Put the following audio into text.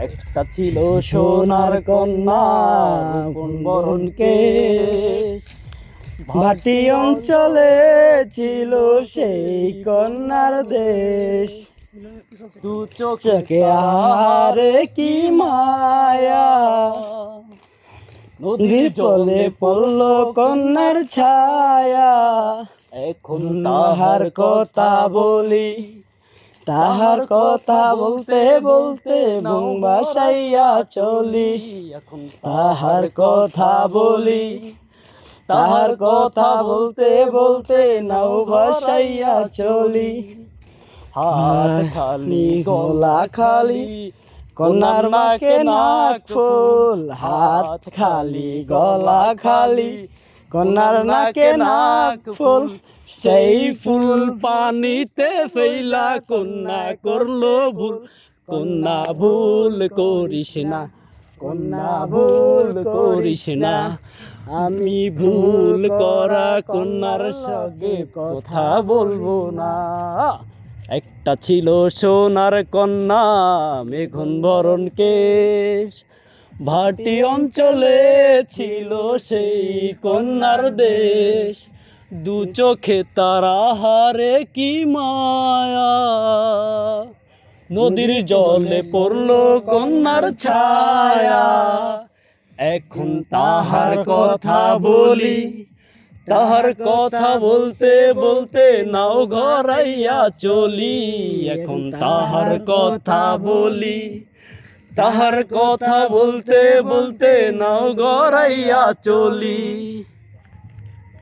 একটা ছিল সোনার কন্যা রূপন বরণ কেশ, ভাটি অঞ্চলে ছিল সেই কন্যার দেশ। দু চোখে আহারে কি মায়া, নদীর জলে পড়ল কন্যার ছায়া। এখন তাহার কথা বলি, তাহার কথা বলতে বলতে মন ভাসাইয়া চলি। এখন তাহার কথা বলি, তাহার কথা বলতে বলতে নাও ভাসাইয়া চলি। হাত খালি গলা খালি, কন্যার নাকে নাক ফুল। হাত খালি গলা খালি, কন্যার নাকে নাক ফুল। সেই ফুল পানিতে ফেলা কন্যা করলো ভুল। কন্যা ভুল করিস না, কন্যা ভুল করিস না। আমি ভুল করা কন্যার সঙ্গে কথা বলবো না। একটা ছিল সোনার কন্যা মেঘন বরণ কেশ, ভাটি অঞ্চলে ছিল সেই কন্যার দেশ। দু চোখে তারা হারে কি মায়া, নদীর জলে পড়ল কন্যার ছায়া। এখন তাহার কথা বলি, তাহার কথা বলতে বলতে নাও ঘরাইয়া চলি। এখন তাহার কথা বলি, তাহার কথা বলতে বলতে নাও ঘরাইয়া চলি।